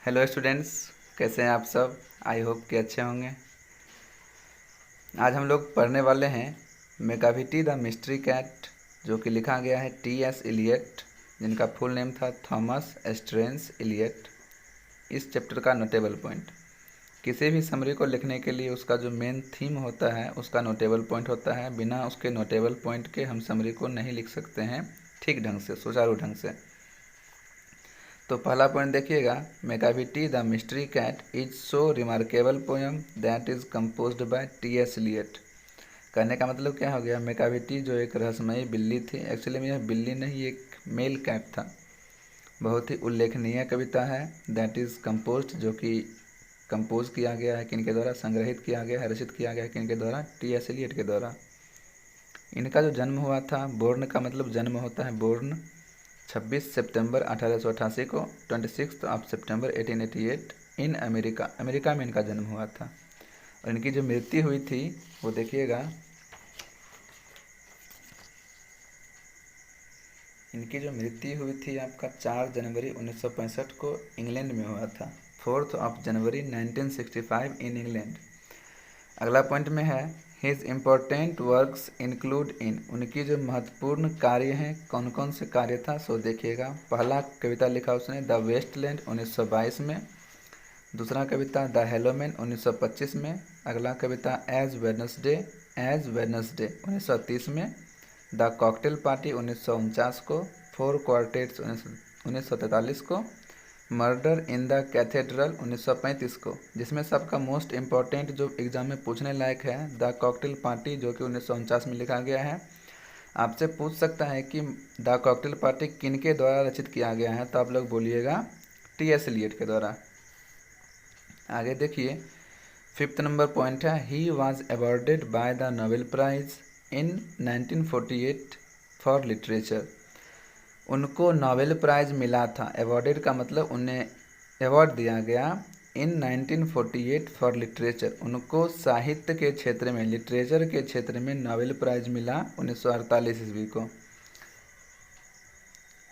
Hello students, कैसे हैं आप सब। आई होप कि अच्छे होंगे। आज हम लोग पढ़ने वाले हैं मेकाविटी द मिस्ट्री कैट, जो कि लिखा गया है टी.एस. इलियट, जिनका फुल नेम था थॉमस स्ट्रेंज इलियट। इस चैप्टर का नोटेबल पॉइंट, किसी भी समरी को लिखने के लिए उसका जो मेन थीम होता है उसका नोटेबल पॉइंट होता है। बिना उसके नोटेबल पॉइंट के हम समरी को नहीं लिख सकते हैं ठीक ढंग से, सुचारू ढंग से। तो पहला पॉइंट देखिएगा, Macavity the mystery cat is so remarkable poem that is composed by T S. Eliot. कहने का मतलब क्या हो गया, मेकाविटी जो एक रहस्यमयी बिल्ली थी, एक्चुअली में यह बिल्ली नहीं, एक मेल कैट था। बहुत ही उल्लेखनीय कविता है। दैट इज कंपोज्ड, जो कि कंपोज किया गया है किनके द्वारा, संग्रहित किया गया है, रचित किया गया है किनके द्वारा, टी.एस. इलियट के द्वारा। इनका जो जन्म हुआ था, बोर्न का मतलब जन्म होता है, बोर्न 26 सितंबर 1888 को, 26 सितंबर 1888 इन अमेरिका में इनका जन्म हुआ था। और इनकी जो मृत्यु हुई थी वो देखिएगा, इनकी जो मृत्यु हुई थी आपका 4 जनवरी 1965 को इंग्लैंड में हुआ था। 4 जनवरी 1965 इन इंग्लैंड। अगला पॉइंट में है, his important works include in, उनकी जो महत्वपूर्ण कार्य हैं, कौन कौन से कार्य था सो देखिएगा। पहला कविता लिखा उसने द वेस्टलैंड 1922 में। दूसरा कविता द हेलोमैन 1925 में। अगला कविता एज वेडनेसडे 1930 में। द कॉकटेल पार्टी 1949 को। 4 क्वार्टेट्स 1943 को। मर्डर इन द कैथेड्रल 1935 को, जिसमें सबका मोस्ट इम्पॉर्टेंट जो एग्जाम में पूछने लायक है, द कॉकटेल पार्टी, जो कि 1949 में लिखा गया है। आपसे पूछ सकता है कि द कॉकटेल पार्टी किन के द्वारा रचित किया गया है, तो आप लोग बोलिएगा टी.एस. इलियट के द्वारा। आगे देखिए, 5th नंबर पॉइंट है, he was awarded by the Nobel prize in 1948 for literature. उनको नोबेल प्राइज़ मिला था। अवॉर्डेड का मतलब उन्हें अवार्ड दिया गया इन 1948 फॉर लिटरेचर। उनको साहित्य के क्षेत्र में, लिटरेचर के क्षेत्र में नोबेल प्राइज़ मिला 1948 ईस्वी को।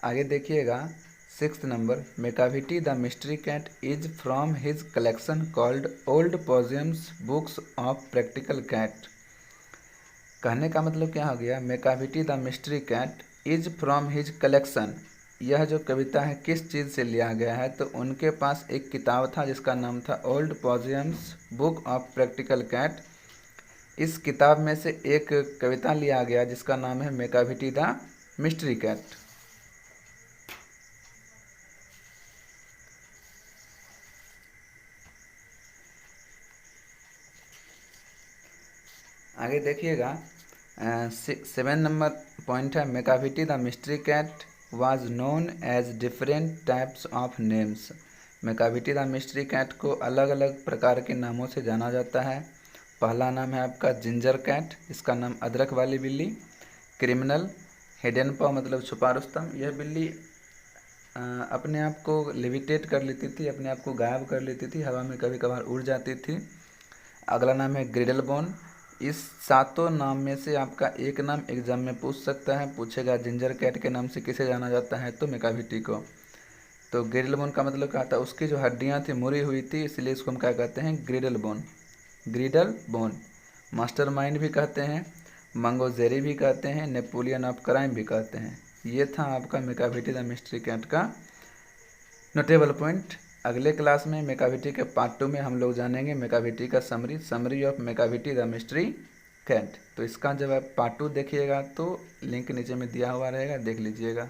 आगे देखिएगा, 6th number, Macavity the mystery cat is from his collection called old poems books of practical cat. कहने का मतलब क्या हो गया, Macavity the mystery cat is from his collection. यह जो कविता है किस चीज़ से लिया गया है, तो उनके पास एक किताब था जिसका नाम था old poems book of practical cat. इस किताब में से एक कविता लिया गया जिसका नाम है मेकाविटी द मिस्ट्री कैट। आगे देखिएगा, 7 नंबर पॉइंट है, Macavity the mystery cat was known as different types of names. Macavity the mystery cat को अलग अलग प्रकार के नामों से जाना जाता है। पहला नाम है आपका जिंजर कैट, इसका नाम अदरक वाली बिल्ली। क्रिमिनल, हिडन पॉ मतलब छुपा रुस्तम, यह बिल्ली अपने आप को लेविटेट कर लेती थी, अपने आप को गायब कर लेती थी, हवा में कभी कभार उड़ जाती थी। अगला नाम है ग्रिडल बोन। इस 7 नाम में से आपका एक नाम एग्जाम में पूछ सकता है, पूछेगा जिंजर कैट के नाम से किसे जाना जाता है, तो मेकाविटी को। तो ग्रिडल बोन का मतलब क्या था, उसकी जो हड्डियां थी मुड़ी हुई थी, इसलिए इसको हम क्या कहते हैं, ग्रिडल बोन। ग्रिडल बोन। मास्टरमाइंड भी कहते हैं, मंगोजेरी भी कहते हैं, नेपोलियन ऑफ क्राइम भी कहते हैं। ये था आपका मेकाविटी द मिस्ट्री कैट का नोटेबल पॉइंट। अगले क्लास में मेकाविटी के पार्ट 2 में हम लोग जानेंगे मेकाविटी का summary of Macavity the mystery cat. तो इसका जब आप पार्ट 2 देखिएगा तो लिंक नीचे में दिया हुआ रहेगा, देख लीजिएगा।